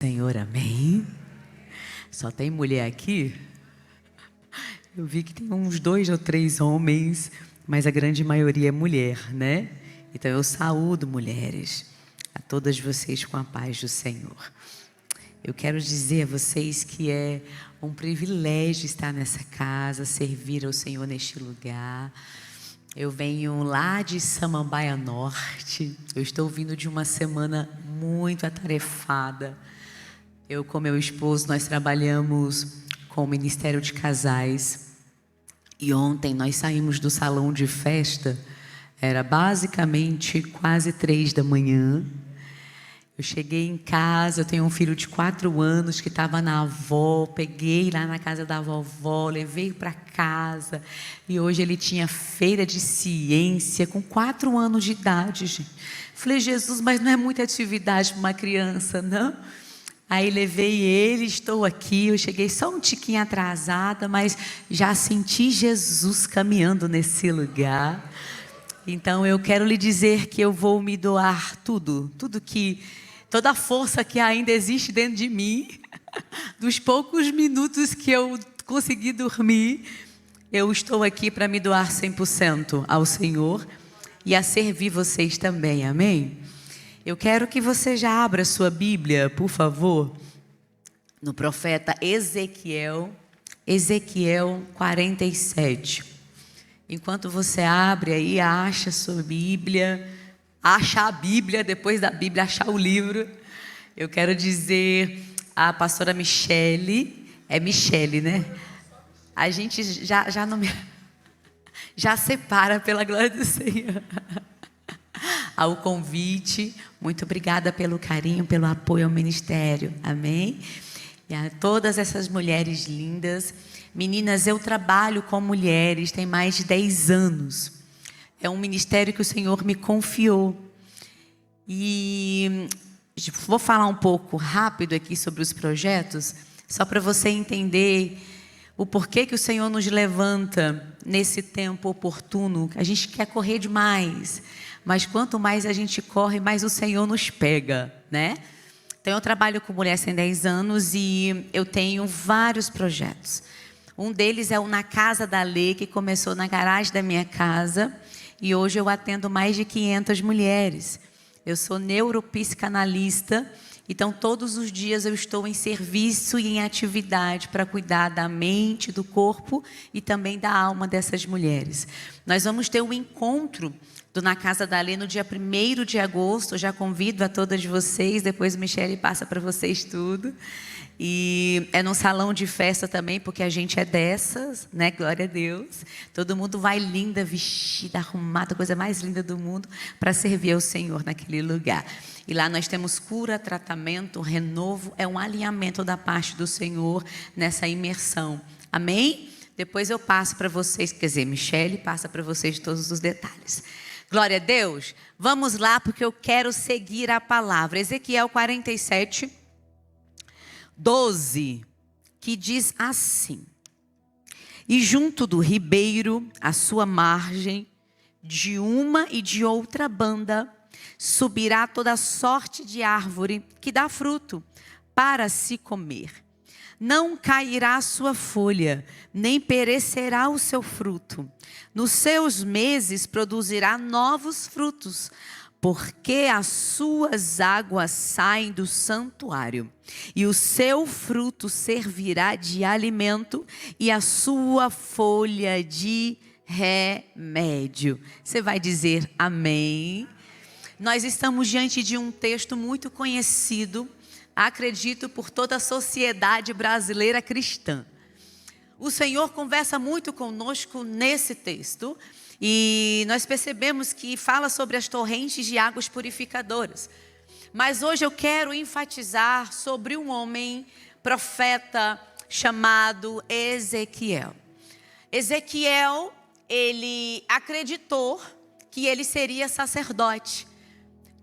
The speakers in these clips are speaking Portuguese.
Senhor, amém. Só tem mulher aqui? Eu vi que tem uns 2 ou 3 homens, mas a grande maioria é mulher, né? Então eu saúdo mulheres, a todas vocês com a paz do Senhor. Eu quero dizer a vocês que é um privilégio estar nessa casa, servir ao Senhor neste lugar. Eu venho lá de Samambaia Norte, eu estou vindo de uma semana muito atarefada. Eu com meu esposo, nós trabalhamos com o Ministério de Casais. E ontem nós saímos do salão de festa, era basicamente quase 3 da manhã. Eu cheguei em casa, eu tenho um filho de 4 anos que estava na avó, peguei lá na casa da vovó, levei para casa. E hoje ele tinha feira de ciência com 4 anos de idade, gente. Falei, Jesus, mas não é muita atividade para uma criança, não? Aí levei ele, estou aqui, eu cheguei só um tiquinho atrasada, mas já senti Jesus caminhando nesse lugar. Então eu quero lhe dizer que eu vou me doar tudo que, toda a força que ainda existe dentro de mim, dos poucos minutos que eu consegui dormir, eu estou aqui para me doar 100% ao Senhor e a servir vocês também, amém? Eu quero que você já abra sua Bíblia, por favor, no profeta Ezequiel 47. Enquanto você abre aí, acha a sua Bíblia, acha a Bíblia, depois da Bíblia, achar o livro. Eu quero dizer a pastora Michele, é Michele, né? A gente já não me... já separa pela glória do Senhor. Ao convite, muito obrigada pelo carinho, pelo apoio ao ministério, amém? E a todas essas mulheres lindas, meninas, eu trabalho com mulheres, tem mais de 10 anos, é um ministério que o Senhor me confiou, e vou falar um pouco rápido aqui sobre os projetos, só para você entender o porquê que o Senhor nos levanta nesse tempo oportuno. A gente quer correr demais, mas quanto mais a gente corre, mais o Senhor nos pega, né? Então eu trabalho com mulheres tem 10 anos e eu tenho vários projetos. Um deles é o Na Casa da Lê, que começou na garagem da minha casa e hoje eu atendo mais de 500 mulheres. Eu sou neuropsicanalista, então todos os dias eu estou em serviço e em atividade para cuidar da mente, do corpo e também da alma dessas mulheres. Nós vamos ter um encontro Na Casa da Lê no dia 1º de agosto, eu já convido a todas vocês, depois a Michele passa para vocês tudo. E é num salão de festa também, porque a gente é dessas, né? Glória a Deus. Todo mundo vai linda, vestida, arrumada, coisa mais linda do mundo, para servir ao Senhor naquele lugar. E lá nós temos cura, tratamento, renovo, é um alinhamento da parte do Senhor nessa imersão. Amém? Depois eu passo para vocês, quer dizer, Michele passa para vocês todos os detalhes. Glória a Deus. Vamos lá, porque eu quero seguir a palavra. Ezequiel 47, 12, que diz assim: E junto do ribeiro, à sua margem, de uma e de outra banda, subirá toda sorte de árvore que dá fruto para se comer. Não cairá a sua folha, nem perecerá o seu fruto. Nos seus meses produzirá novos frutos, porque as suas águas saem do santuário, e o seu fruto servirá de alimento, e a sua folha de remédio. Você vai dizer amém? Nós estamos diante de um texto muito conhecido, acredito, por toda a sociedade brasileira cristã. O Senhor conversa muito conosco nesse texto e nós percebemos que fala sobre as torrentes de águas purificadoras. Mas hoje eu quero enfatizar sobre um homem profeta chamado Ezequiel. Ezequiel, ele acreditou que ele seria sacerdote.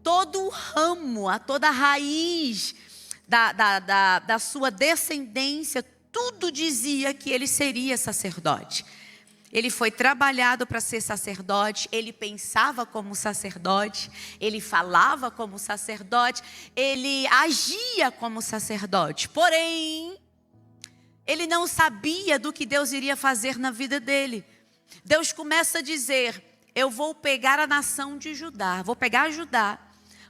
Todo o ramo, toda a raiz da sua descendência, tudo dizia que ele seria sacerdote. ele foi trabalhado para ser sacerdote, ele pensava como sacerdote, ele falava como sacerdote, ele agia como sacerdote. Porém, ele não sabia do que Deus iria fazer na vida dele. Deus começa a dizer: eu vou pegar a nação de Judá, vou pegar Judá,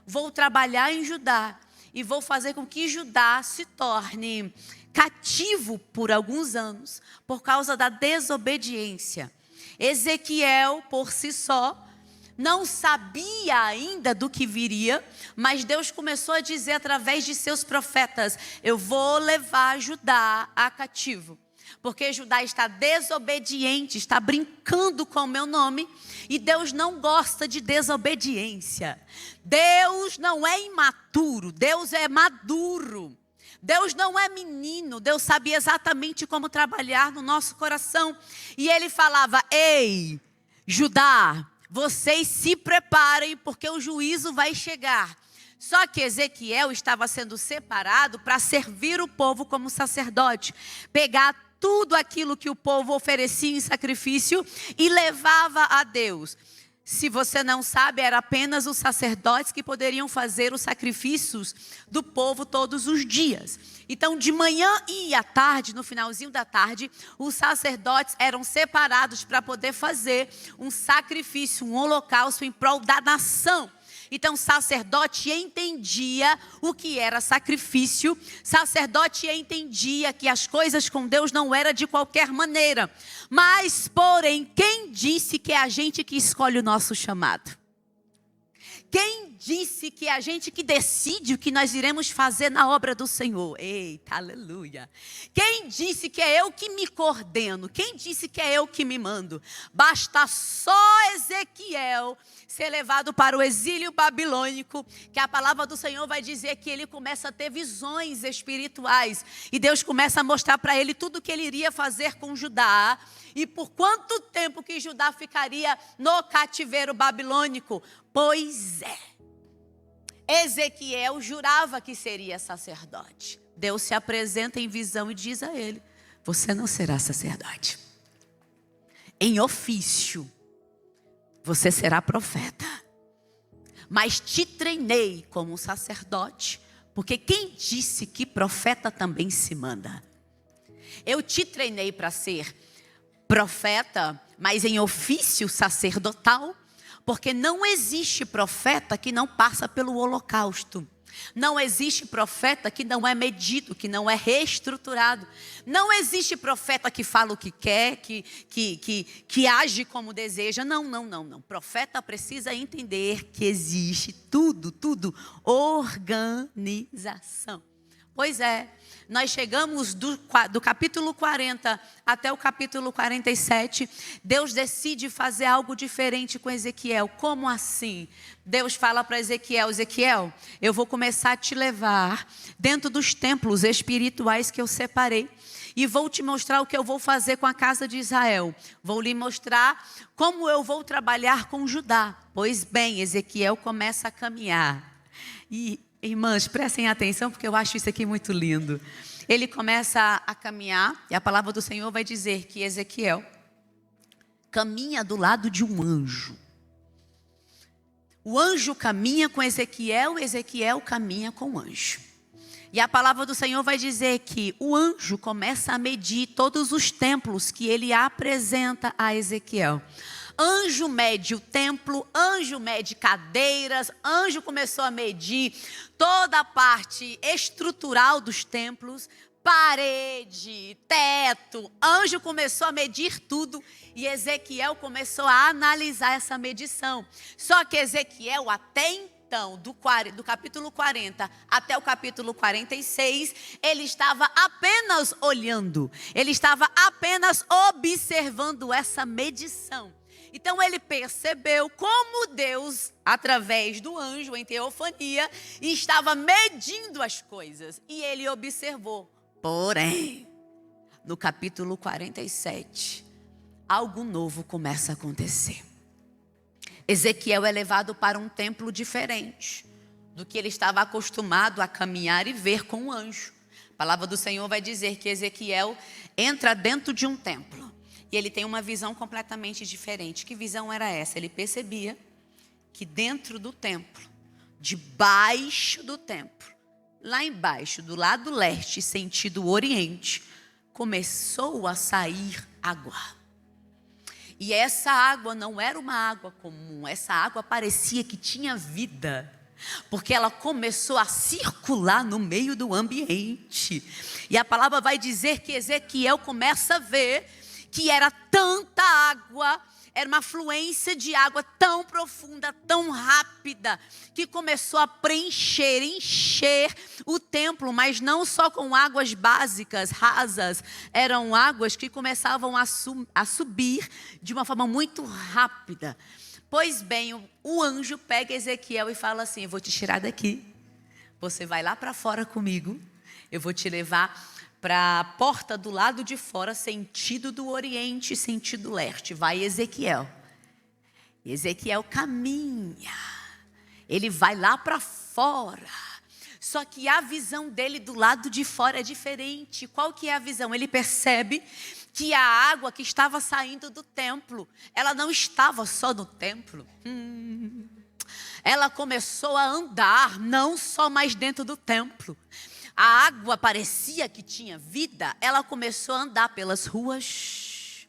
vou trabalhar em Judá e vou fazer com que Judá se torne cativo por alguns anos, por causa da desobediência. Ezequiel, por si só, não sabia ainda do que viria, mas Deus começou a dizer através de seus profetas: eu vou levar Judá a cativo, porque Judá está desobediente, está brincando com o meu nome, e Deus não gosta de desobediência. Deus não é imaturo, Deus é maduro. Deus não é menino, Deus sabia exatamente como trabalhar no nosso coração. E ele falava: ei, Judá, vocês se preparem, porque o juízo vai chegar. Só que Ezequiel estava sendo separado para servir o povo como sacerdote, pegar tudo aquilo que o povo oferecia em sacrifício e levava a Deus. Se você não sabe, era apenas os sacerdotes que poderiam fazer os sacrifícios do povo todos os dias. Então, de manhã e à tarde, no finalzinho da tarde, os sacerdotes eram separados para poder fazer um sacrifício, um holocausto em prol da nação. Então, o sacerdote entendia o que era sacrifício, sacerdote entendia que as coisas com Deus não eram de qualquer maneira. Mas, porém, quem disse que é a gente que escolhe o nosso chamado? Quem disse que é a gente que decide o que nós iremos fazer na obra do Senhor? Eita, aleluia. Quem disse que é eu que me coordeno? Quem disse que é eu que me mando? Basta só Ezequiel ser levado para o exílio babilônico, que a palavra do Senhor vai dizer que ele começa a ter visões espirituais. E Deus começa a mostrar para ele tudo o que ele iria fazer com Judá. E por quanto tempo que Judá ficaria no cativeiro babilônico? Pois é, Ezequiel jurava que seria sacerdote. Deus se apresenta em visão e diz a ele: você não será sacerdote. Em ofício, você será profeta. Mas te treinei como sacerdote, porque quem disse que profeta também se manda? Eu te treinei para ser profeta, mas em ofício sacerdotal, porque não existe profeta que não passa pelo holocausto. Não existe profeta que não é medido, que não é reestruturado. Não existe profeta que fala o que quer, que age como deseja. Não. Profeta precisa entender que existe tudo, organização. Pois é, nós chegamos do capítulo 40 até o capítulo 47. Deus decide fazer algo diferente com Ezequiel. Como assim? Deus fala para Ezequiel: Ezequiel, eu vou começar a te levar dentro dos templos espirituais que eu separei. E vou te mostrar o que eu vou fazer com a casa de Israel. Vou lhe mostrar como eu vou trabalhar com Judá. Pois bem, Ezequiel começa a caminhar. E irmãs, prestem atenção, porque eu acho isso aqui muito lindo. Ele começa a caminhar, e a palavra do Senhor vai dizer que Ezequiel caminha do lado de um anjo. O anjo caminha com Ezequiel, Ezequiel caminha com o anjo. E a palavra do Senhor vai dizer que o anjo começa a medir todos os templos que ele apresenta a Ezequiel. Anjo mede o templo, anjo mede cadeiras, anjo começou a medir toda a parte estrutural dos templos, parede, teto. Anjo começou a medir tudo e Ezequiel começou a analisar essa medição. Só que Ezequiel até então, do capítulo 40 até o capítulo 46, ele estava apenas olhando, ele estava apenas observando essa medição. Então ele percebeu como Deus, através do anjo em teofania, estava medindo as coisas. E ele observou. Porém, no capítulo 47, algo novo começa a acontecer. Ezequiel é levado para um templo diferente do que ele estava acostumado a caminhar e ver com o anjo. A palavra do Senhor vai dizer que Ezequiel entra dentro de um templo. E ele tem uma visão completamente diferente. Que visão era essa? Ele percebia que dentro do templo, debaixo do templo, lá embaixo, do lado leste, sentido oriente, começou a sair água. E essa água não era uma água comum, essa água parecia que tinha vida, porque ela começou a circular no meio do ambiente. E a palavra vai dizer que Ezequiel começa a ver que era tanta água, era uma fluência de água tão profunda, tão rápida, que começou a preencher, encher o templo, mas não só com águas básicas, rasas, eram águas que começavam a subir de uma forma muito rápida. Pois bem, o anjo pega Ezequiel e fala assim: eu vou te tirar daqui, você vai lá para fora comigo, eu vou te levar para a porta do lado de fora, sentido do oriente, sentido leste. Vai Ezequiel. Ezequiel caminha, ele vai lá para fora. Só que a visão dele do lado de fora é diferente. Qual que é a visão? Ele percebe que a água que estava saindo do templo, ela não estava só no templo. Ela começou a andar, não só mais dentro do templo. A água parecia que tinha vida, ela começou a andar pelas ruas,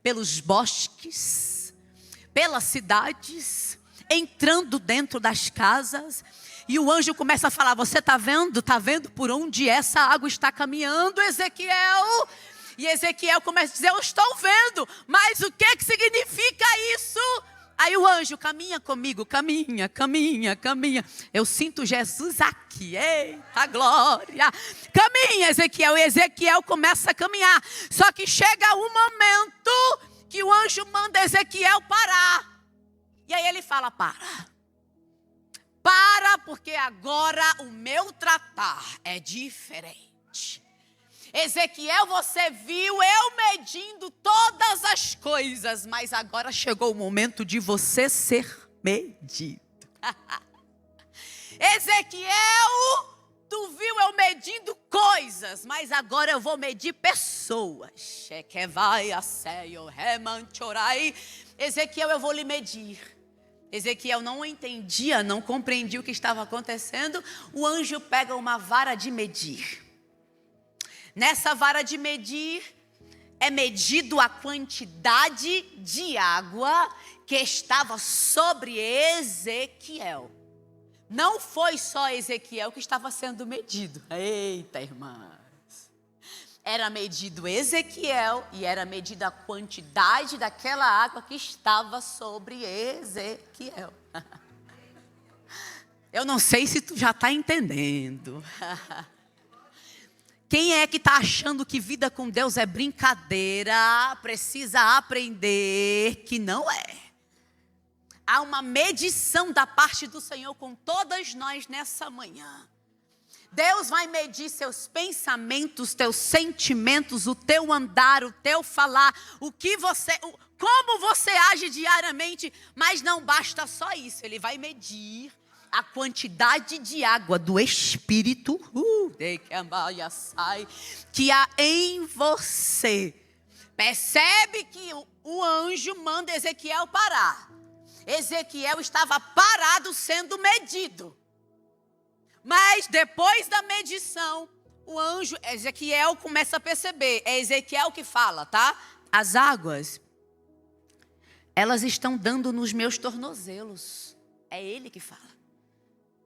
pelos bosques, pelas cidades, entrando dentro das casas. E o anjo começa a falar: você está vendo? Está vendo por onde essa água está caminhando, Ezequiel? E Ezequiel começa a dizer: eu estou vendo, mas o que significa isso? Aí o anjo: caminha comigo, caminha, caminha, caminha. Eu sinto Jesus aqui, eita glória. Caminha, Ezequiel. E Ezequiel começa a caminhar. Só que chega um momento que o anjo manda Ezequiel parar. E aí ele fala: para, porque agora o meu tratar é diferente. Ezequiel, você viu eu medindo todas as coisas, mas agora chegou o momento de você ser medido. Ezequiel, tu viu eu medindo coisas, mas agora eu vou medir pessoas. Ezequiel, eu vou lhe medir. Ezequiel não entendia, não compreendia o que estava acontecendo. O anjo pega uma vara de medir. Nessa vara de medir, é medido a quantidade de água que estava sobre Ezequiel. Não foi só Ezequiel que estava sendo medido. Eita, irmãs. Era medido Ezequiel e era medida a quantidade daquela água que estava sobre Ezequiel. Eu não sei se tu já está entendendo. Quem é que está achando que vida com Deus é brincadeira, precisa aprender que não é. Há uma medição da parte do Senhor com todas nós nessa manhã. Deus vai medir seus pensamentos, teus sentimentos, o teu andar, o teu falar, como você age diariamente, mas não basta só isso, Ele vai medir a quantidade de água do Espírito que há em você. Percebe que o anjo manda Ezequiel parar. Ezequiel estava parado sendo medido. Mas depois da medição, o anjo, Ezequiel começa a perceber. É Ezequiel que fala, tá? As águas, elas estão dando nos meus tornozelos. É ele que fala.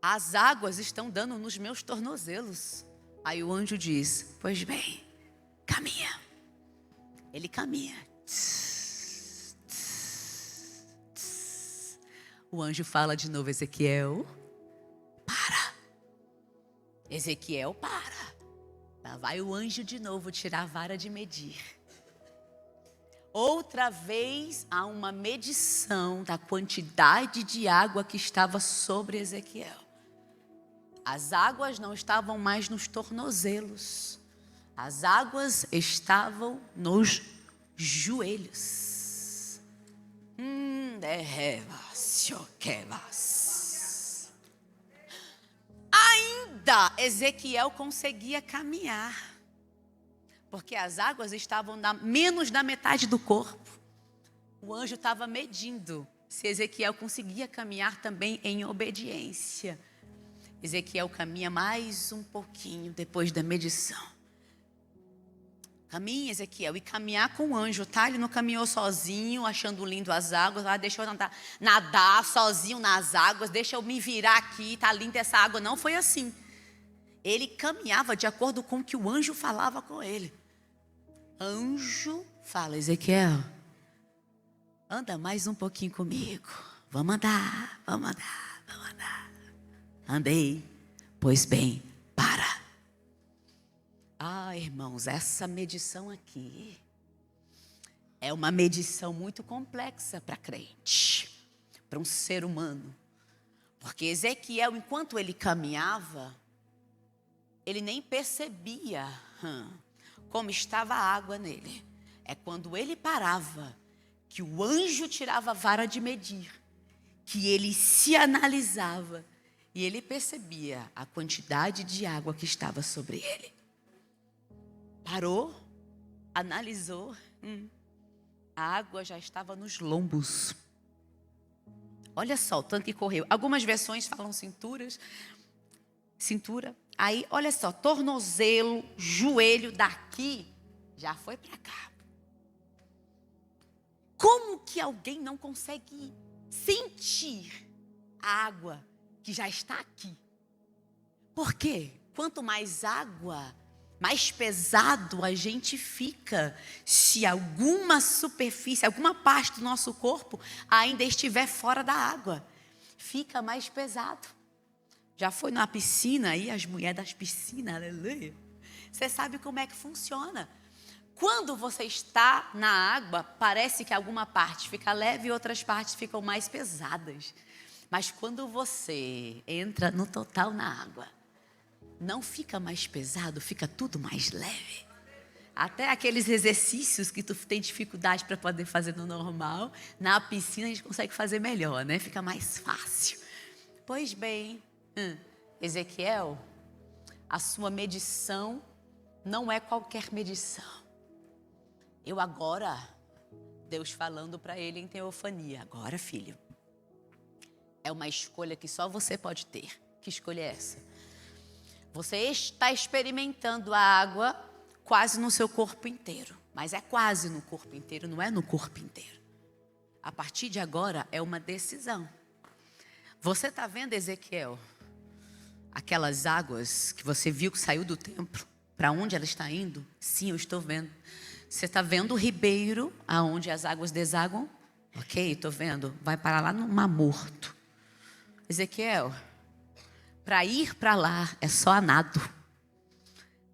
As águas estão dando nos meus tornozelos. Aí o anjo diz: pois bem, caminha. Ele caminha. O anjo fala de novo: Ezequiel, para. Ezequiel, para. Lá vai o anjo de novo tirar a vara de medir. Outra vez há uma medição da quantidade de água que estava sobre Ezequiel. As águas não estavam mais nos tornozelos. As águas estavam nos joelhos. Ainda Ezequiel conseguia caminhar. porque as águas estavam menos da metade do corpo. O anjo estava medindo se Ezequiel conseguia caminhar também em obediência. Ezequiel caminha mais um pouquinho depois da medição. Caminha, Ezequiel, e caminhar com o anjo, tá? Ele não caminhou sozinho, achando lindo as águas. Deixa eu nadar sozinho nas águas, deixa eu me virar aqui, tá linda essa água. Não foi assim. Ele caminhava de acordo com o que o anjo falava com ele. Anjo fala, Ezequiel, anda mais um pouquinho comigo. Vamos andar, vamos andar, vamos andar. Andei, pois bem, para. Irmãos, essa medição aqui é uma medição muito complexa para crente, para um ser humano. Porque Ezequiel, enquanto ele caminhava, ele nem percebia como estava a água nele. É quando ele parava, que o anjo tirava a vara de medir, que ele se analisava e ele percebia a quantidade de água que estava sobre ele. Parou, analisou, a água já estava nos lombos. Olha só o tanto que correu. Algumas versões falam cintura. Aí, olha só, tornozelo, joelho, daqui, já foi para cá. Como que alguém não consegue sentir a água que já está aqui? Por quê? Quanto mais água, mais pesado a gente fica se alguma superfície, alguma parte do nosso corpo ainda estiver fora da água. Fica mais pesado. Já foi na piscina aí, as mulheres das piscinas, aleluia. Você sabe como é que funciona. Quando você está na água, parece que alguma parte fica leve e outras partes ficam mais pesadas. Mas quando você entra no total na água, não fica mais pesado, fica tudo mais leve. Até aqueles exercícios que tu tem dificuldade para poder fazer no normal, na piscina a gente consegue fazer melhor, né? Fica mais fácil. Pois bem, Ezequiel, a sua medição não é qualquer medição. Deus falando para ele em teofania, agora filho, é uma escolha que só você pode ter. Que escolha é essa? Você está experimentando a água quase no seu corpo inteiro. Mas é quase no corpo inteiro, não é no corpo inteiro. A partir de agora é uma decisão. Você está vendo, Ezequiel, aquelas águas que você viu que saiu do templo? Para onde ela está indo? Sim, eu estou vendo. Você está vendo o ribeiro aonde as águas desaguam? Ok, estou vendo. Vai parar lá no Mar Morto. Ezequiel, para ir para lá é só a nado.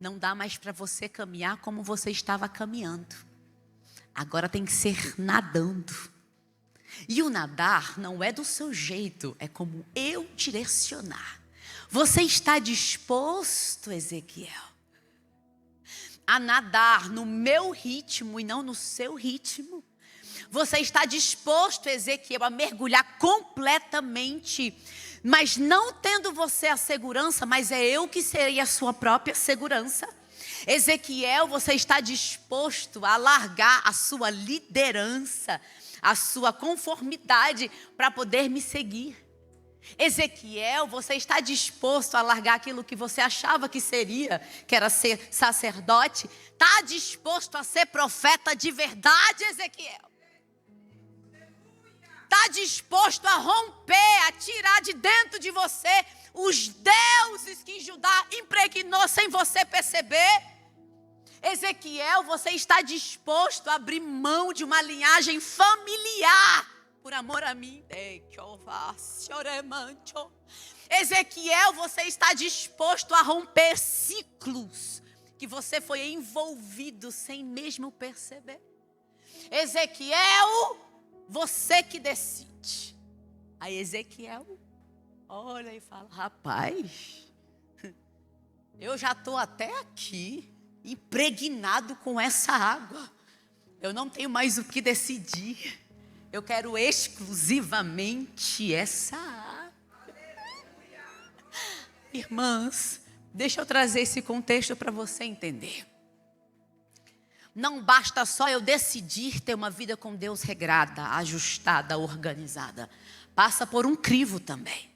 Não dá mais para você caminhar como você estava caminhando. Agora tem que ser nadando. E o nadar não é do seu jeito, é como eu direcionar. Você está disposto, Ezequiel, a nadar no meu ritmo e não no seu ritmo? Você está disposto, Ezequiel, a mergulhar completamente, mas não tendo você a segurança, mas é eu que serei a sua própria segurança? Ezequiel, você está disposto a largar a sua liderança, a sua conformidade para poder me seguir? Ezequiel, você está disposto a largar aquilo que você achava que seria, que era ser sacerdote? Está disposto a ser profeta de verdade, Ezequiel? Está disposto a romper, a tirar de dentro de você os deuses que Judá impregnou sem você perceber? Ezequiel, você está disposto a abrir mão de uma linhagem familiar por amor a mim? Ezequiel, você está disposto a romper ciclos que você foi envolvido sem mesmo perceber? Ezequiel, você que decide. Aí Ezequiel olha e fala: rapaz, eu já estou até aqui, impregnado com essa água. Eu não tenho mais o que decidir. Eu quero exclusivamente essa água. Irmãs, deixa eu trazer esse contexto para você entender. Não basta só eu decidir ter uma vida com Deus regrada, ajustada, organizada. Passa por um crivo também.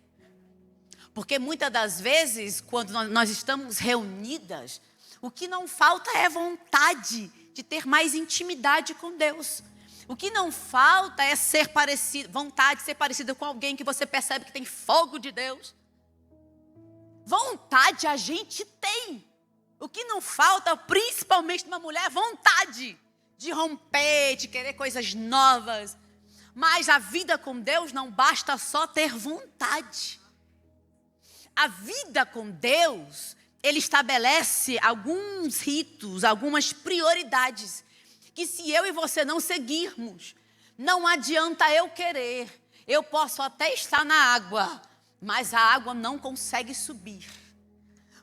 Porque muitas das vezes, quando nós estamos reunidas, o que não falta é vontade de ter mais intimidade com Deus. O que não falta é vontade de ser parecida com alguém que você percebe que tem fogo de Deus. Vontade a gente tem. O que não falta, principalmente numa mulher, é vontade de romper, de querer coisas novas. Mas a vida com Deus não basta só ter vontade. A vida com Deus, Ele estabelece alguns ritos, algumas prioridades, que se eu e você não seguirmos, não adianta eu querer. Eu posso até estar na água, mas a água não consegue subir.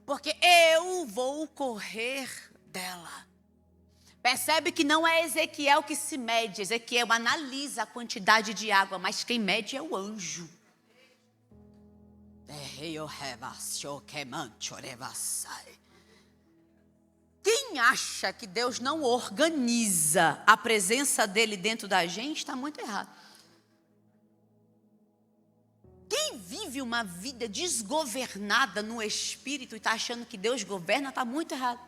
Porque eu vou correr dela. Percebe que não é Ezequiel que se mede. Ezequiel analisa a quantidade de água, mas quem mede é o anjo. Quem acha que Deus não organiza a presença dele dentro da gente, está muito errado. Quem vive uma vida desgovernada no espírito e está achando que Deus governa, está muito errado.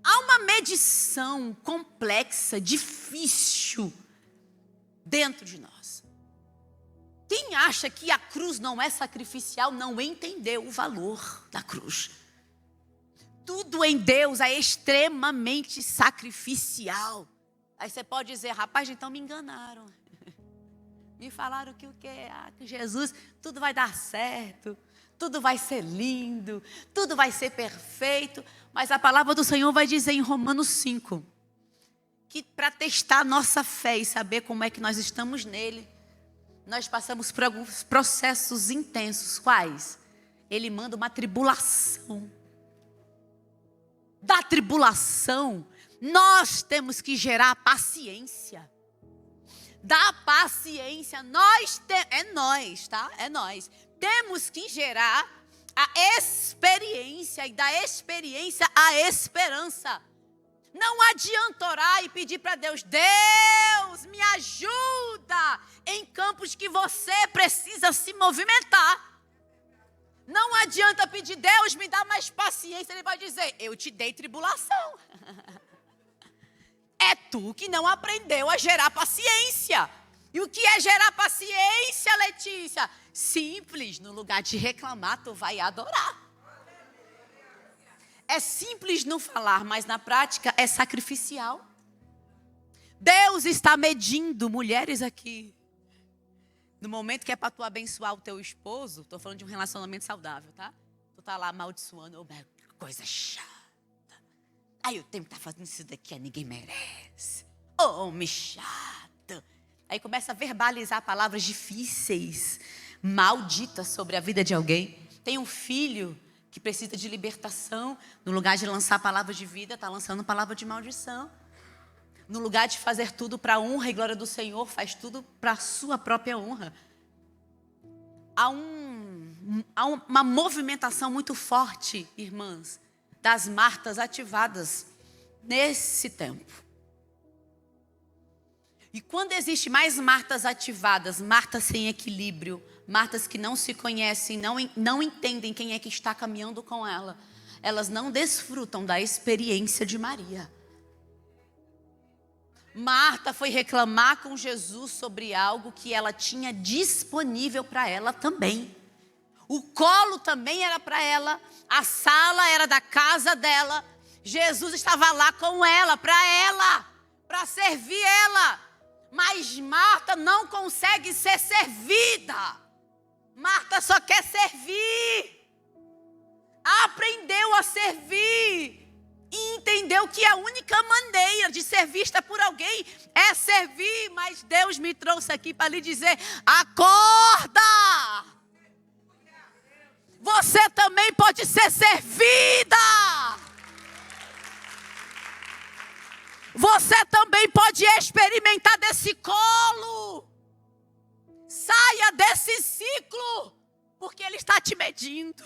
Há uma medição complexa, difícil dentro de nós. Quem acha que a cruz não é sacrificial, não entendeu o valor da cruz. Tudo em Deus é extremamente sacrificial. Aí você pode dizer, rapaz, então me enganaram. Me falaram que o que é? Que Jesus, tudo vai dar certo, tudo vai ser lindo, tudo vai ser perfeito. Mas a palavra do Senhor vai dizer em Romanos 5, que para testar a nossa fé e saber como é que nós estamos nele, nós passamos por alguns processos intensos. Quais? Ele manda uma tribulação. Da tribulação, nós temos que gerar paciência. Da paciência, é nós. Temos que gerar a experiência e da experiência a esperança. Não adianta orar e pedir para Deus, Deus, me ajuda em campos que você precisa se movimentar. Não adianta pedir, Deus, me dá mais paciência. Ele vai dizer, eu te dei tribulação. É tu que não aprendeu a gerar paciência. E o que é gerar paciência, Letícia? Simples, no lugar de reclamar, tu vai adorar. É simples no falar, mas na prática é sacrificial. Deus está medindo mulheres aqui. No momento que é para tu abençoar o teu esposo, estou falando de um relacionamento saudável, tá? Tu tá lá amaldiçoando, oh, coisa chata. Aí eu tenho que estar fazendo isso daqui, ninguém merece. Homem chato. Aí começa a verbalizar palavras difíceis, malditas sobre a vida de alguém. Tem um filho que precisa de libertação. No lugar de lançar palavras de vida, está lançando palavra de maldição. No lugar de fazer tudo para a honra e glória do Senhor, faz tudo para a sua própria honra. Há uma movimentação muito forte, irmãs, das Martas ativadas nesse tempo. E quando existe mais Martas ativadas, Martas sem equilíbrio, Martas que não se conhecem, não entendem quem é que está caminhando com ela, elas não desfrutam da experiência de Maria. Marta foi reclamar com Jesus sobre algo que ela tinha disponível para ela também. O colo também era para ela, a sala era da casa dela. Jesus estava lá com ela, para servir ela. Mas Marta não consegue ser servida. Marta só quer servir. Aprendeu a servir. E entendeu que a única maneira de ser vista por alguém é servir. Mas Deus me trouxe aqui para lhe dizer, acorda! Você também pode ser servida. Você também pode experimentar desse colo. Saia desse ciclo, porque Ele está te medindo.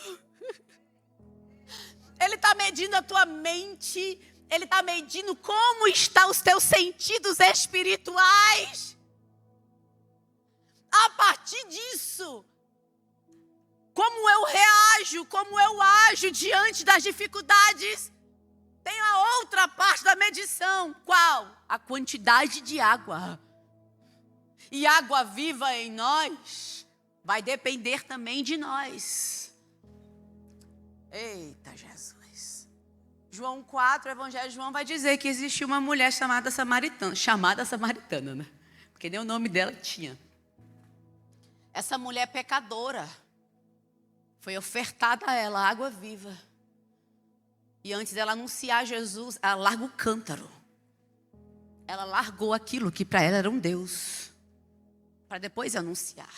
Ele está medindo a tua mente, Ele está medindo como estão os teus sentidos espirituais. A partir disso, como eu reajo, como eu ajo diante das dificuldades, tem a outra parte da medição. Qual? A quantidade de água. E água viva em nós vai depender também de nós. Eita Jesus. João 4, o Evangelho de João vai dizer que existia uma mulher chamada Samaritana, né? Porque nem o nome dela tinha. Essa mulher pecadora, foi ofertada a ela água viva. E antes dela anunciar Jesus, ela larga o cântaro. Ela largou aquilo que para ela era um Deus, para depois anunciar.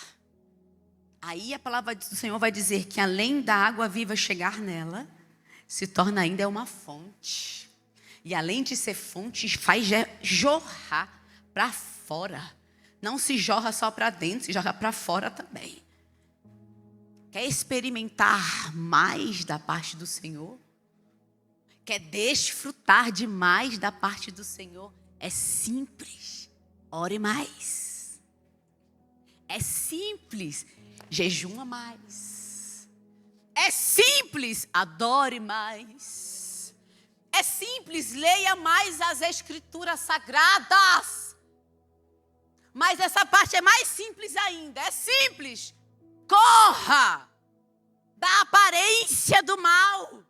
Aí a palavra do Senhor vai dizer que além da água viva chegar nela, se torna ainda uma fonte. E além de ser fonte, faz jorrar para fora. Não se jorra só para dentro, se jorra para fora também. Quer experimentar mais da parte do Senhor? Quer desfrutar de mais da parte do Senhor? É simples. Ore mais. É simples. Jejuma mais. É simples. Adore mais. É simples. Leia mais as Escrituras Sagradas. Mas essa parte é mais simples ainda. É simples. Corra da aparência do mal.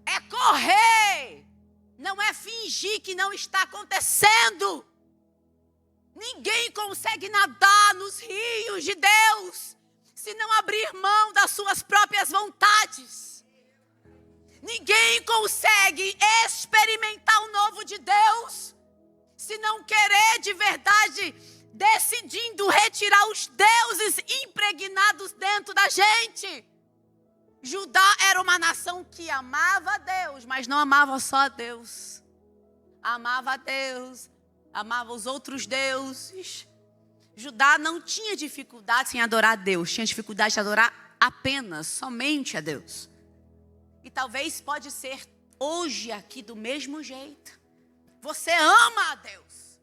É correr. Não é fingir que não está acontecendo. Ninguém consegue nadar nos rios de Deus se não abrir mão das suas próprias vontades. Ninguém consegue experimentar o novo de Deus se não querer de verdade, decidindo retirar os deuses impregnados dentro da gente. Judá era uma nação que amava a Deus, mas não amava só a Deus. Amava a Deus, amava os outros deuses. Judá não tinha dificuldade em adorar a Deus, tinha dificuldade de adorar apenas, somente a Deus. E talvez pode ser hoje aqui do mesmo jeito. Você ama a Deus.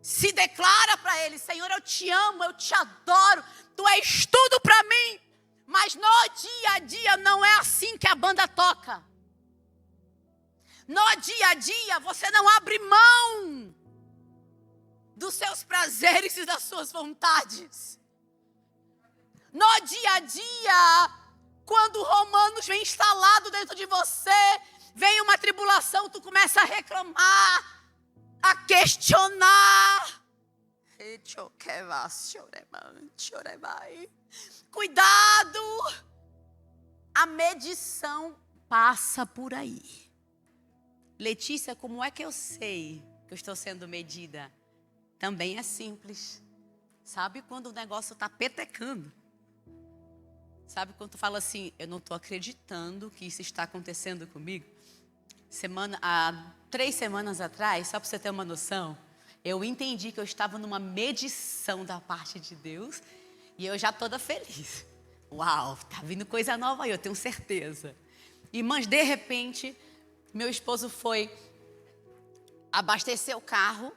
Se declara para Ele: Senhor, eu te amo, eu te adoro, Tu és tudo para mim. Mas no dia a dia não é assim que a banda toca. No dia a dia você não abre mão dos seus prazeres e das suas vontades. No dia a dia, quando Romanos vem instalado dentro de você, vem uma tribulação, tu começa a reclamar, a questionar. Cuidado! A medição passa por aí. Letícia, como é que eu sei que eu estou sendo medida? Também é simples. Sabe quando o negócio está petecando? Sabe quando tu fala assim: eu não estou acreditando que isso está acontecendo comigo? Há 3 semanas atrás, só para você ter uma noção, eu entendi que eu estava numa medição da parte de Deus e eu já toda feliz. Uau, tá vindo coisa nova aí, eu tenho certeza. Irmãs, de repente, meu esposo foi abastecer o carro,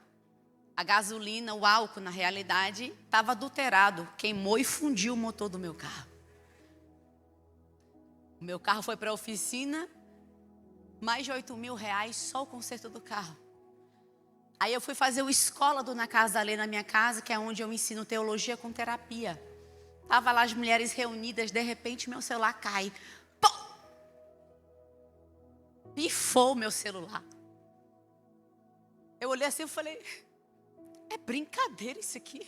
a gasolina, o álcool, na realidade, estava adulterado, queimou e fundiu o motor do meu carro. O meu carro foi para a oficina, mais de R$8.000 só o conserto do carro. Aí eu fui fazer o escola do Na Casa da Lê na minha casa, que é onde eu ensino teologia com terapia. Tava lá as mulheres reunidas, de repente meu celular cai. Pô! Pifou o meu celular. Eu olhei assim e falei: é brincadeira isso aqui.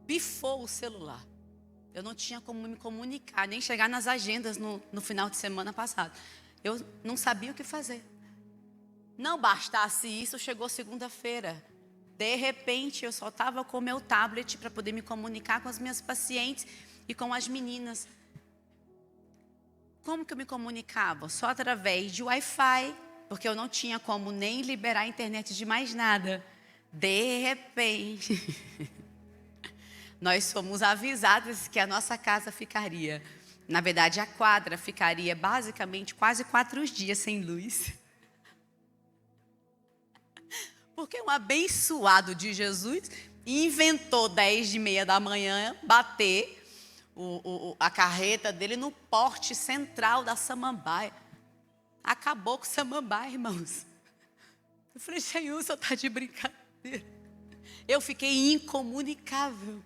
Pifou o celular. Eu não tinha como me comunicar, nem chegar nas agendas no final de semana passado. Eu não sabia o que fazer. Não bastasse isso, chegou segunda-feira. De repente, eu só estava com o meu tablet para poder me comunicar com as minhas pacientes e com as meninas. Como que eu me comunicava? Só através de Wi-Fi, porque eu não tinha como nem liberar a internet de mais nada. De repente, nós fomos avisadas que a nossa casa ficaria Na verdade, a quadra ficaria basicamente quase 4 dias sem luz. Porque um abençoado de Jesus inventou 10h30 da manhã bater a carreta dele no porte central da Samambaia. Acabou com o Samambaia, irmãos. Eu falei, Senhor, o senhor está de brincadeira. Eu fiquei incomunicável.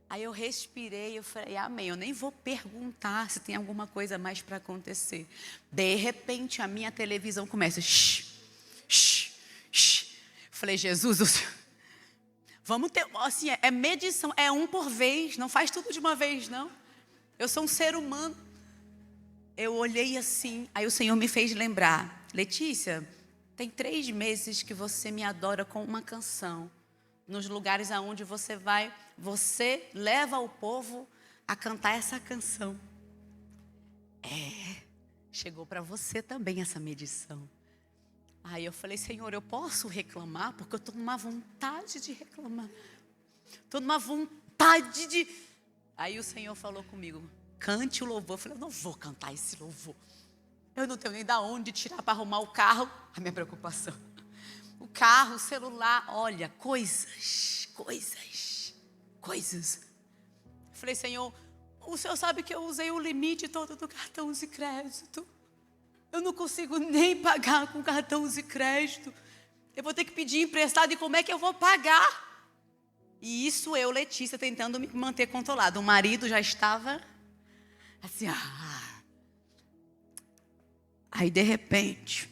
Aí eu respirei, eu falei, amém, eu nem vou perguntar se tem alguma coisa mais para acontecer. De repente, a minha televisão começa, shh, shh, shh. Falei, Jesus, vamos ter, assim, é medição, é um por vez, não faz tudo de uma vez, não. Eu sou um ser humano. Eu olhei assim, aí o Senhor me fez lembrar, Letícia, tem 3 meses que você me adora com uma canção. Nos lugares aonde você vai, você leva o povo a cantar essa canção. Chegou para você também essa medição. Aí eu falei, Senhor, eu posso reclamar? Porque eu estou numa vontade de reclamar. Estou numa vontade de... Aí o Senhor falou comigo, cante o louvor. Eu falei, eu não vou cantar esse louvor. Eu não tenho nem de onde tirar para arrumar o carro. A minha preocupação. O carro, o celular, olha, coisas. Eu falei, Senhor, o Senhor sabe que eu usei o limite todo do cartão de crédito. Eu não consigo nem pagar com cartão de crédito. Eu vou ter que pedir emprestado e como é que eu vou pagar? E isso eu, Letícia, tentando me manter controlada. O marido já estava assim, Aí, de repente,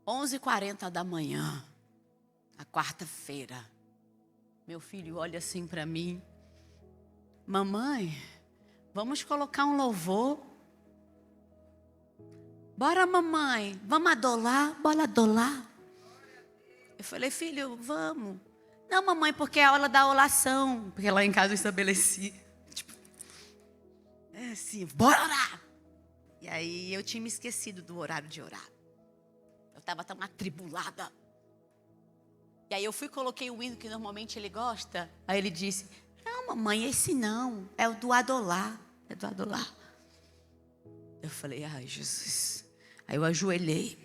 11h40 da manhã, na quarta-feira, meu filho olha assim para mim, mamãe, vamos colocar um louvor? Bora, mamãe, vamos adorar, bora adorar. Eu falei, filho, vamos. Não, mamãe, porque é a hora da oração, porque lá em casa eu estabeleci. Tipo, é assim, bora orar. E aí eu tinha me esquecido do horário de orar. Eu estava tão atribulada. E aí eu fui e coloquei o hino que normalmente ele gosta. Aí ele disse, não, mamãe, esse não. É o do adolar. É do adolar. Eu falei, ai, Jesus. Aí eu ajoelhei.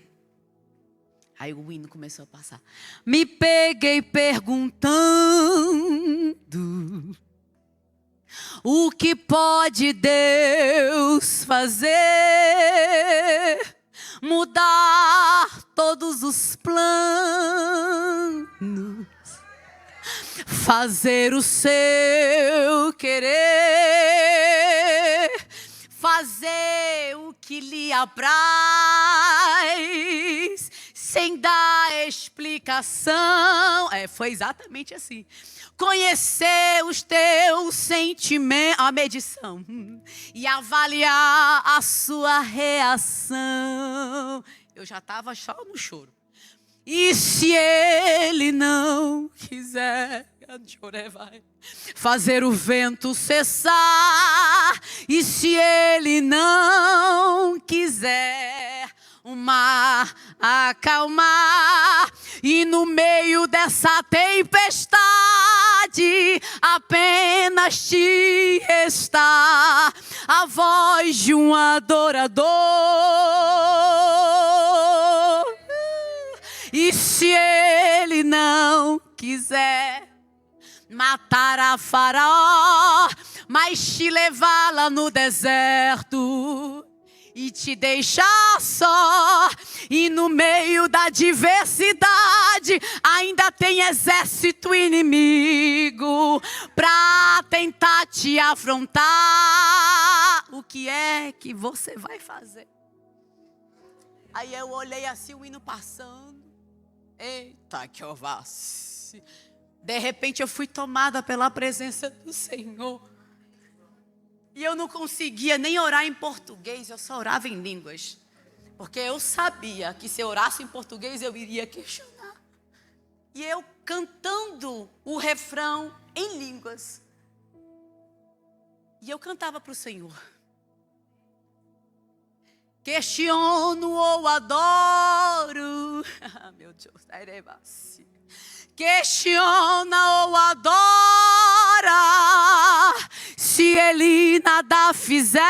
Aí o hino começou a passar. Me peguei perguntando o que pode Deus fazer? Mudar todos os planos, fazer o seu querer, fazer o que lhe apraz, sem dar explicação. Foi exatamente assim. Conhecer os teus sentimentos, a medição, e avaliar a sua reação. Eu já estava só no choro. E se ele não quiser fazer o vento cessar, e se ele não quiser o mar acalmar, e no meio dessa tempestade apenas te restar a voz de um adorador. E se ele não quiser matar a Faraó, mas te levar lá no deserto e te deixar só, e no meio da diversidade ainda tem exército inimigo pra tentar te afrontar, o que é que você vai fazer? Aí eu olhei assim, o hino passando. Eita, que ovasse. De repente eu fui tomada pela presença do Senhor. E eu não conseguia nem orar em português, eu só orava em línguas. Porque eu sabia que se eu orasse em português eu iria questionar. E eu cantando o refrão em línguas. E eu cantava para o Senhor. Questiono ou adoro. Meu Deus, questiona ou adora. se ele nada fizer,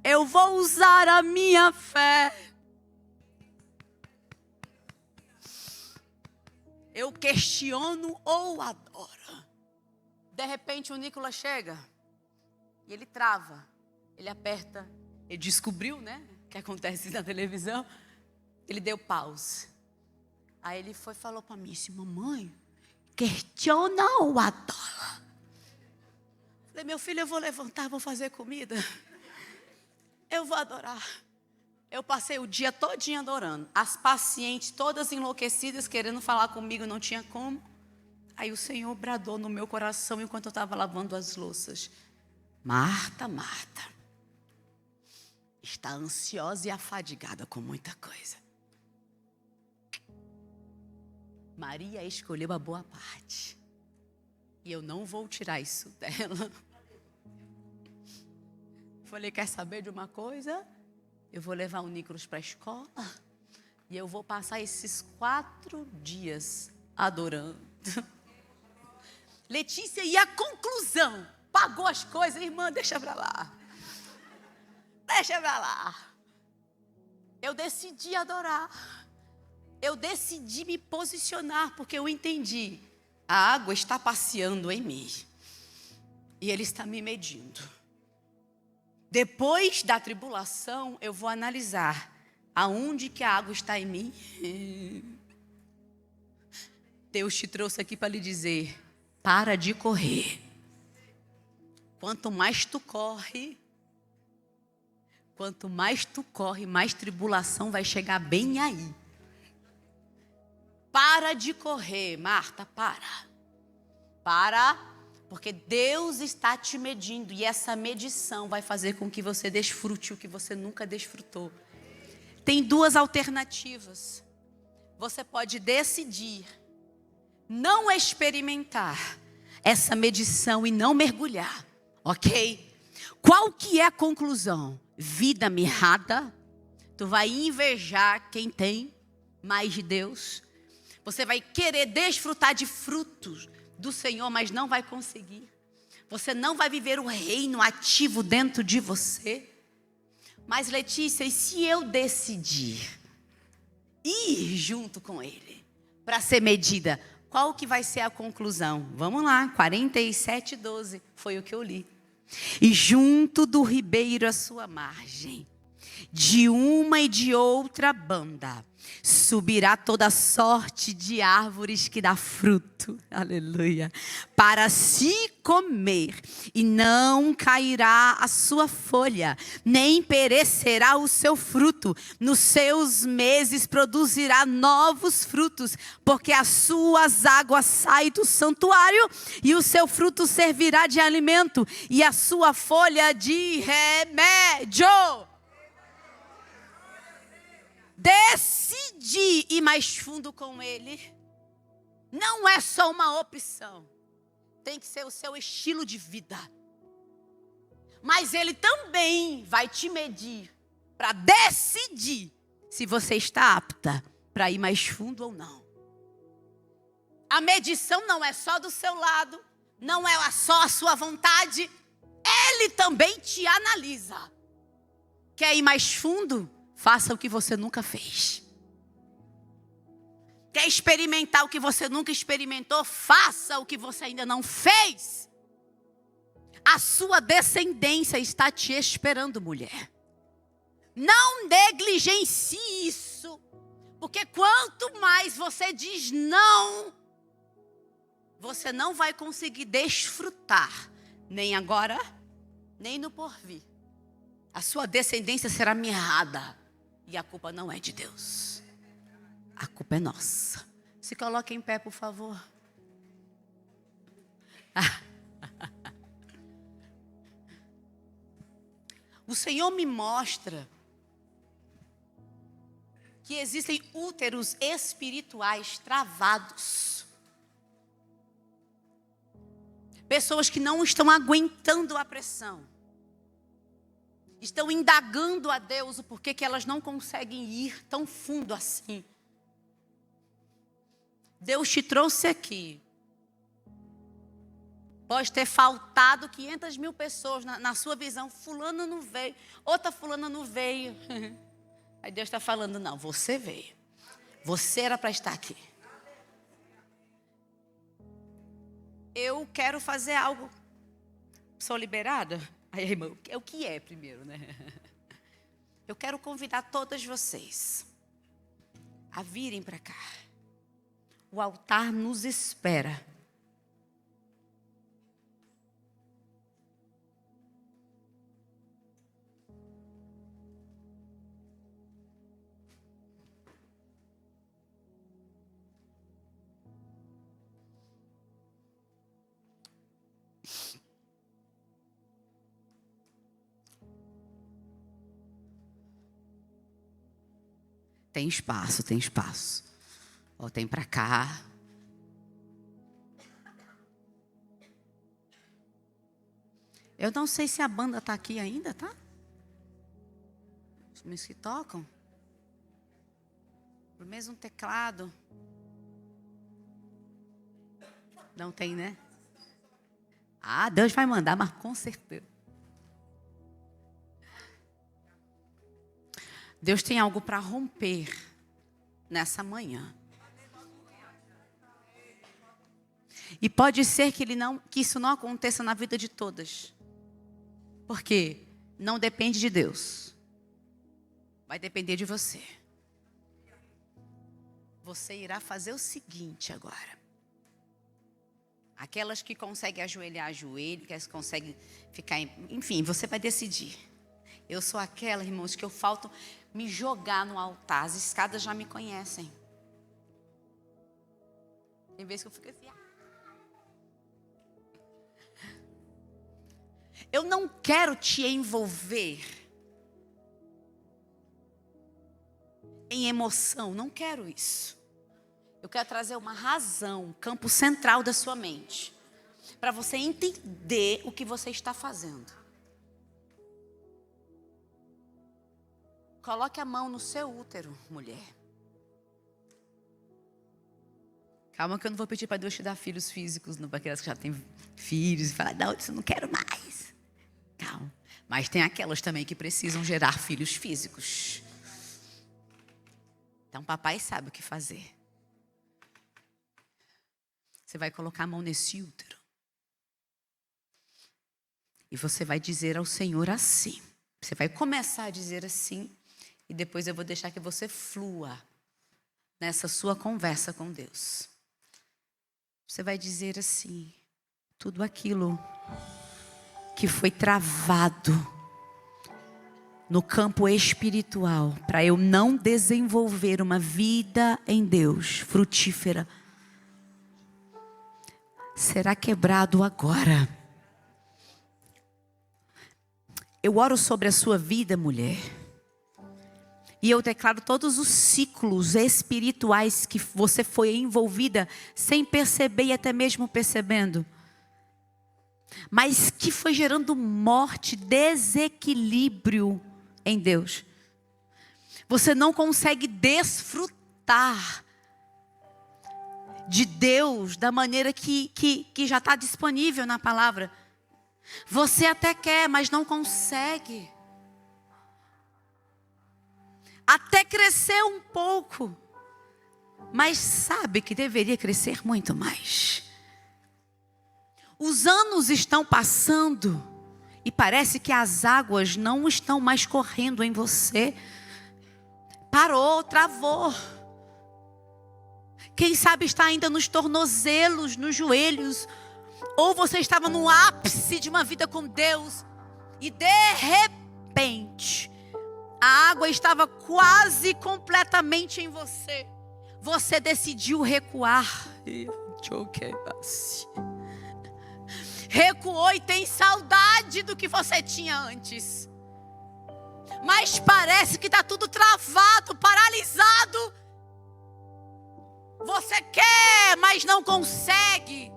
eu vou usar a minha fé. Eu questiono ou adoro. De repente o Nicolas chega e ele trava, ele aperta, ele descobriu, né, o que acontece na televisão, ele deu pause. Aí ele falou para mim assim: mamãe, questiona ou adora? Falei: meu filho, eu vou levantar, vou fazer comida, eu vou adorar. Eu passei o dia todinho adorando. As pacientes todas enlouquecidas, querendo falar comigo, não tinha como. Aí o Senhor bradou no meu coração enquanto eu estava lavando as louças: Marta, Marta, está ansiosa e afadigada com muita coisa. Maria escolheu a boa parte. E eu não vou tirar isso dela. Falei: quer saber de uma coisa? Eu vou levar o Nicolas para a escola e eu vou passar esses 4 dias adorando. Letícia, e a conclusão? Pagou as coisas, irmã, deixa para lá. Deixa para lá. Eu decidi adorar. Eu decidi me posicionar, porque eu entendi. A água está passeando em mim. E ele está me medindo. Depois da tribulação, eu vou analisar aonde que a água está em mim. Deus te trouxe aqui para lhe dizer: para de correr. Quanto mais tu corre, mais tribulação vai chegar bem aí. Para de correr, Marta, para, porque Deus está te medindo e essa medição vai fazer com que você desfrute o que você nunca desfrutou. Tem 2 alternativas. Você pode decidir não experimentar essa medição e não mergulhar, ok? Qual que é a conclusão? Vida mirrada. Tu vai invejar quem tem mais de Deus. Você vai querer desfrutar de frutos do Senhor, mas não vai conseguir. Você não vai viver o reino ativo dentro de você. Mas Letícia, e se eu decidir ir junto com Ele para ser medida, qual que vai ser a conclusão? Vamos lá, 47:12 foi o que eu li. E junto do ribeiro à sua margem, de uma e de outra banda, subirá toda sorte de árvores que dá fruto, aleluia, para se comer, e não cairá a sua folha, nem perecerá o seu fruto. Nos seus meses produzirá novos frutos, porque as suas águas saem do santuário, e o seu fruto servirá de alimento, e a sua folha de remédio. Decidir ir mais fundo com Ele não é só uma opção, tem que ser o seu estilo de vida. Mas Ele também vai te medir para decidir se você está apta para ir mais fundo ou não. A medição não é só do seu lado, não é só a sua vontade, Ele também te analisa. Quer ir mais fundo? Faça o que você nunca fez. Quer experimentar o que você nunca experimentou? Faça o que você ainda não fez. A sua descendência está te esperando, mulher. Não negligencie isso. Porque quanto mais você diz não, você não vai conseguir desfrutar, nem agora, nem no porvir. A sua descendência será mirrada. E a culpa não é de Deus. A culpa é nossa. Se coloque em pé, por favor. O Senhor me mostra que existem úteros espirituais travados. Pessoas que não estão aguentando a pressão. Estão indagando a Deus o porquê que elas não conseguem ir tão fundo assim. Deus te trouxe aqui Pode ter faltado 500 mil pessoas na sua visão. Fulano não veio, outra fulana não veio. Aí Deus está falando, não, você veio. Você era para estar aqui. Eu quero fazer algo. Sou liberada? Aí, irmão, o que é primeiro, né? Eu quero convidar todas vocês a virem para cá. O altar nos espera. Tem espaço, tem espaço. Ó, tem para cá. Eu não sei se a banda está aqui ainda, tá? Os meninos que tocam. O mesmo teclado. Não tem, né? Ah, Deus vai mandar, mas com certeza. Deus tem algo para romper nessa manhã. E pode ser que isso não aconteça na vida de todas. Porque não depende de Deus. Vai depender de você. Você irá fazer o seguinte agora. Aquelas que conseguem ajoelhar, ajoelho, que conseguem ficar... Enfim, você vai decidir. Eu sou aquela, irmãos, que eu falto me jogar no altar. As escadas já me conhecem. Tem vezes que eu fico assim. Eu não quero te envolver em emoção. Não quero isso. Eu quero trazer uma razão, campo central da sua mente. Para você entender o que você está fazendo. Coloque a mão no seu útero, mulher. Calma que eu não vou pedir para Deus te dar filhos físicos, não, para aquelas que já têm filhos e falar, não, isso eu não quero mais. Calma. Mas tem aquelas também que precisam gerar filhos físicos. Então papai sabe o que fazer. Você vai colocar a mão nesse útero. E você vai dizer ao Senhor assim. Você vai começar a dizer assim. E depois eu vou deixar que você flua nessa sua conversa com Deus. Você vai dizer assim: tudo aquilo que foi travado no campo espiritual para eu não desenvolver uma vida em Deus frutífera, será quebrado agora. Eu oro sobre a sua vida, mulher. E eu declaro todos os ciclos espirituais que você foi envolvida sem perceber e até mesmo percebendo. Mas que foi gerando morte, desequilíbrio em Deus. Você não consegue desfrutar de Deus da maneira que já está disponível na palavra. Você até quer, mas não consegue. Até crescer um pouco, mas sabe que deveria crescer muito mais. Os anos estão passando e parece que as águas não estão mais correndo em você. Parou, travou. Quem sabe está ainda nos tornozelos, nos joelhos. Ou você estava no ápice de uma vida com Deus e de repente a água estava quase completamente em você. Você decidiu recuar. Recuou e tem saudade do que você tinha antes. Mas parece que está tudo travado, paralisado. Você quer, mas não consegue.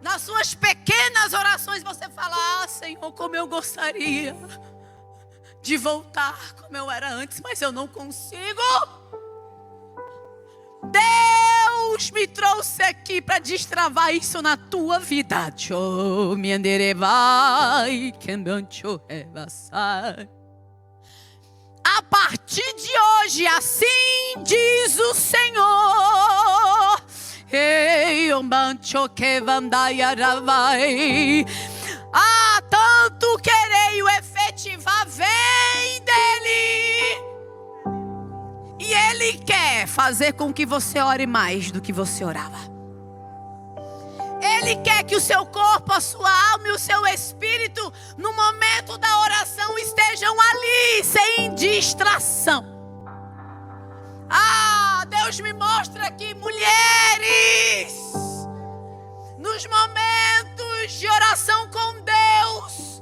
Nas suas pequenas orações você fala: ah, Senhor, como eu gostaria de voltar como eu era antes, mas eu não consigo. Deus me trouxe aqui para destravar isso na tua vida. A partir de hoje, assim diz o Senhor. Tanto querei o efetivar, vem dele. E ele quer fazer com que você ore mais do que você orava. Ele quer que o seu corpo, a sua alma e o seu espírito, no momento da oração, estejam ali, sem distração. Deus me mostra que mulheres, nos momentos de oração com Deus,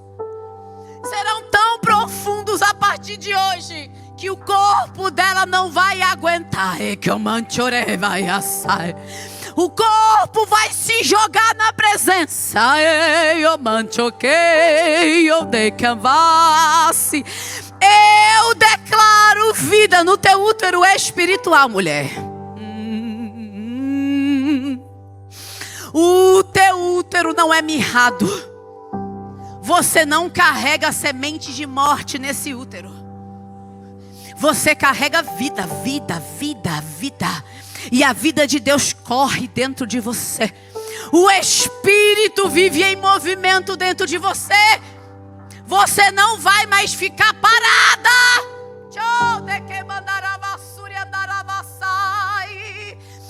serão tão profundos a partir de hoje, que o corpo dela não vai aguentar. O corpo vai se jogar na presença. Eu declaro vida no teu útero espiritual, mulher. O teu útero não é mirrado. Você não carrega semente de morte nesse útero. Você carrega vida, vida, vida, vida. E a vida de Deus corre dentro de você. O Espírito vive em movimento dentro de você. Você não vai mais ficar parada.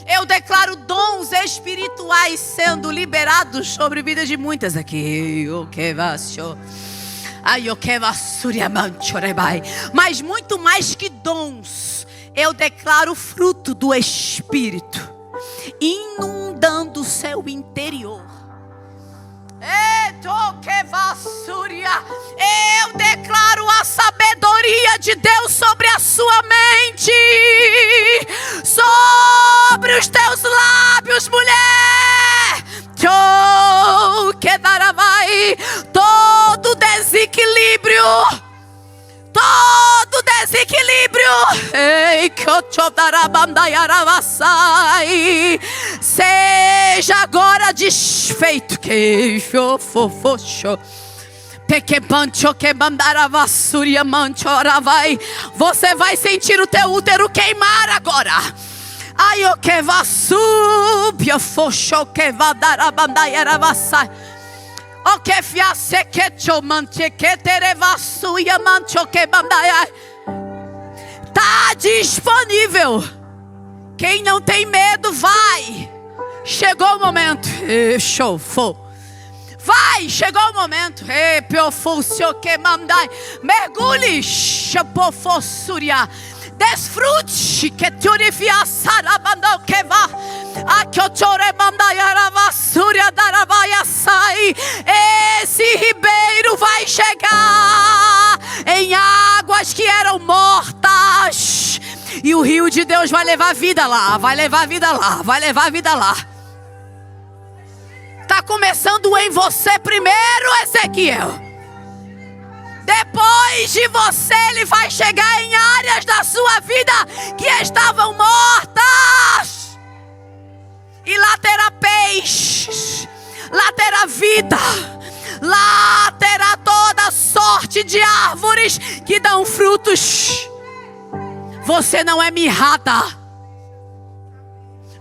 Eu declaro dons espirituais sendo liberados sobre a vida de muitas aqui. Mas muito mais que dons, eu declaro fruto do Espírito inundando o seu interior. Eu declaro a sabedoria de Deus sobre a sua mente, sobre os teus lábios, mulher. Todo desequilíbrio, seja agora desfeito. Você vai sentir o teu útero queimar agora. Tá disponível. Quem não tem medo, vai. Chegou o momento. Vai, chegou o momento. Mergulhe. Desfrute. Que turifiar sarabandão que vá. Esse ribeiro vai chegar em águas que eram mortas. E o rio de Deus vai levar vida lá. Vai levar vida lá. Vai levar vida lá. Está começando em você primeiro, Ezequiel. Depois de você, ele vai chegar em áreas da sua vida que estavam mortas. E lá terá peixes, lá terá vida, lá terá toda sorte de árvores que dão frutos. Você não é mirrada.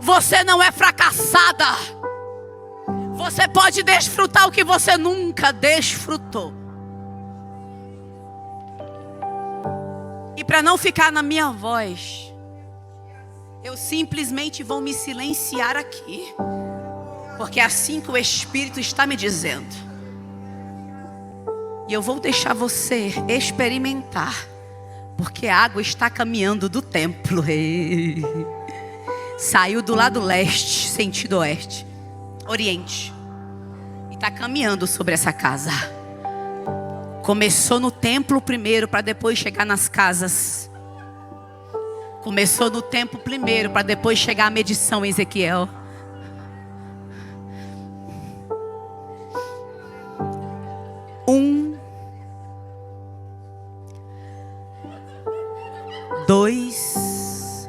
Você não é fracassada. Você pode desfrutar o que você nunca desfrutou. E para não ficar na minha voz, eu simplesmente vou me silenciar aqui. Porque é assim que o Espírito está me dizendo. E eu vou deixar você experimentar. Porque a água está caminhando do templo. Saiu do lado leste, sentido oeste, oriente. E está caminhando sobre essa casa. Começou no templo primeiro, para depois chegar nas casas. Começou no templo primeiro, para depois chegar à medição em Ezequiel. Dois,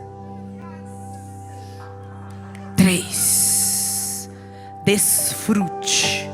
3. desfrute.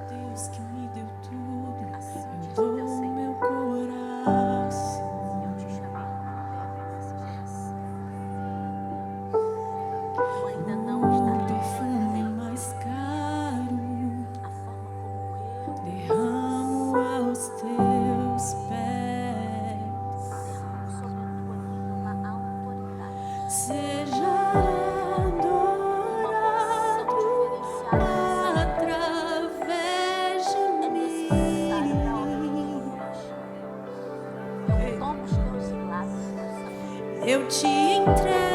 Deus que me deu tudo, eu dou o meu coração. O perfume mais caro derramo aos teus pés. Seja adorado através de mim. Eu te entrego.